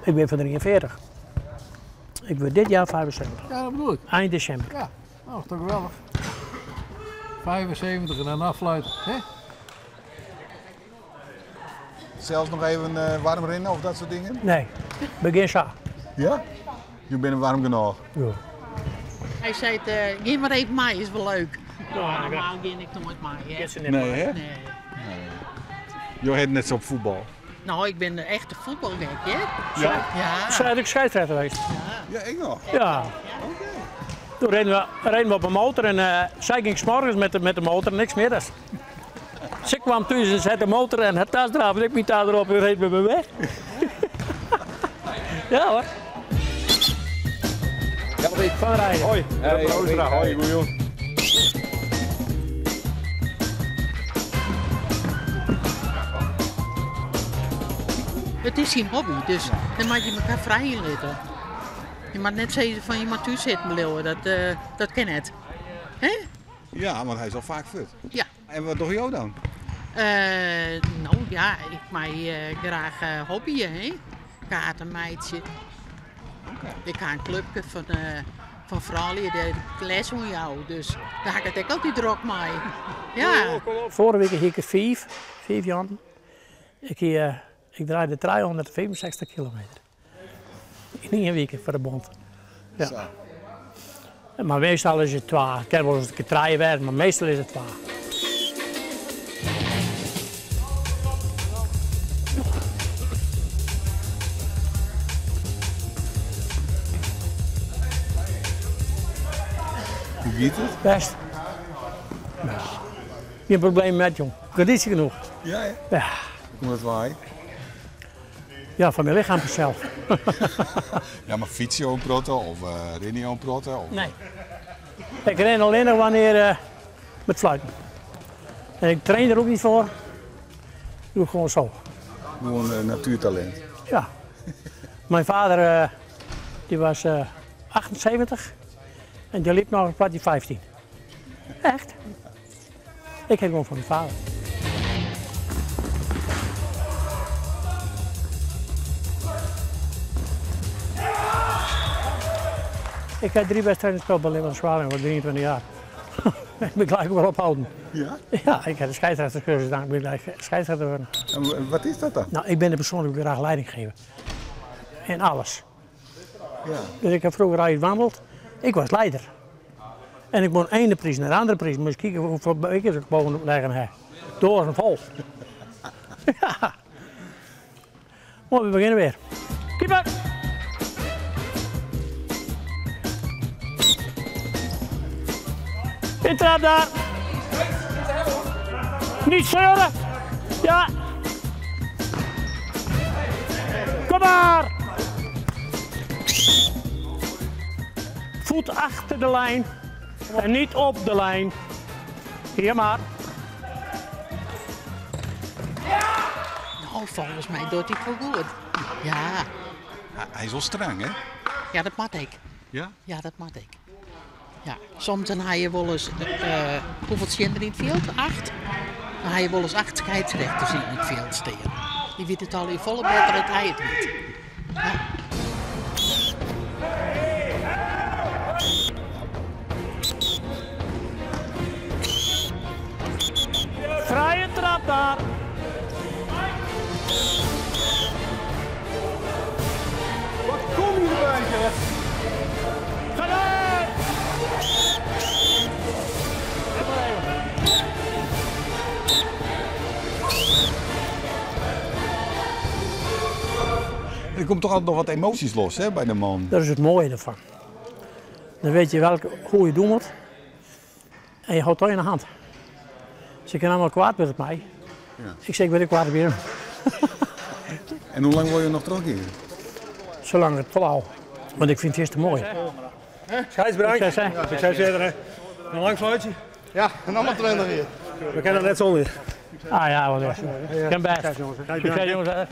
Ik ben van 43. Ik word dit jaar 75. Ja, dat bedoel ik. Eind december. Ja, nou, toch geweldig. 75 en dan afsluiten. Hè? Zelfs nog even warm rennen of dat soort dingen? Nee, begin zo. Ja? Je bent warm genoeg. Ja. Hij zei, ga maar even mee, is wel leuk. Ja, normaal ga ik nooit mee. Hè? Nee, hè? Nee. Je hebt net zo op voetbal. Nou, ik ben een echte voetbalgek, hè? Ja? Ja. Zijn ik scheidsrechter geweest? Ja, ik nog. Ja. Toen reden we op een motor en zij ging 's morgens met de motor, niks meer. Dus. Ze kwam thuis en zette de motor en het tas eraf en ik mijn tas erop en reed met me weg. Ja hoor. Ja, weet van rijden. Hoi, hoi, goeie. Het is geen hobby, dus dan mag je elkaar vrij inletten. Je mag net zeggen van je moet thuis zitten, Leeuwen, dat ken het. Hè? Ja, want hij is al vaak fut. Ja. En wat doe je dan? Nou ja, ik mag graag hobbyen, hè? Kaartenmeidje. Ik ga een clubje van vrouwen die les van jou, dus daar ga ik het ook altijd druk mee. Ja. Vorige week ging ik 5 jaar. Ik draaide 365 kilometer. In 1 week voor de bond. Ja. Maar meestal is het 2. Ik kan wel eens een keer 3 werden, maar meestal is het 2. Hoe gaat het? Best. Ja. Geen probleem met, jong. Conditie genoeg. Ja, ja. Ja. Hoe het waai? Ja, van mijn lichaam zelf. Ja, maar fiets je ook protten of ren je ook protten? Of... Nee. Ik ren alleen nog wanneer met fluiten. En ik train er ook niet voor. Ik doe het gewoon zo. Gewoon een natuurtalent. Ja. Mijn vader die was 78 en die liep nog een plaatje 15. Echt? Ik heb gewoon van mijn vader. Ik heb 3 wedstrijden gespeeld bij Leeuwarden Zwaluwen, voor 23 jaar. Ik ben gelijk wel ophouden. Ja? Ja, ik heb de scheidsrechterscursus gedaan, ik ben gelijk scheidsrechter geworden. En wat is dat dan? Nou, ik ben er persoonlijk graag leiding geven. In alles. Ja. Dus ik heb vroeger al gewandeld, ik was leider. En ik woon ene prijs naar de andere prijs, moet je kijken hoeveel weken ik boven leggen heb. Door en vol. Ja. Maar we beginnen weer. Keeper! Intrap daar! Niet zeuren! Ja! Kom maar! Voet achter de lijn en niet op de lijn. Hier maar. Nou, volgens mij doet hij het wel goed. Ja. Hij is wel streng, hè? Ja, dat moet ik. Ja? Ja, dat moet ik. Ja, soms dan heb je wel eens, hoeveel zijn er in het veld? 8? Dan heb je wel eens 8 scheidsrechters in het veld staan. Die weten het al in volle beter dat hij het weet. Ja. Vrije trap daar. Wat kom je erbij, zeg? Geluid! Er komt toch altijd nog wat emoties los, hè, bij de man. Dat is het mooie ervan. Dan weet je welke hoe je doen moet. En je houdt het in de hand. Ze kunnen allemaal kwaad met mij. Ja. Ik zeg, ik ben kwaad weer. En hoe lang word je nog terug hier? Zolang het volhoudt. Want ik vind het eerst te mooi. Scheidsbedankt. Ik zei, Succes verder, hè. Een lang fluitje. Ja, en allemaal 20 hier. We kennen het net zonder. Ah ja, wat is het. Ik ben best. Kijk jongens. Succes jongens.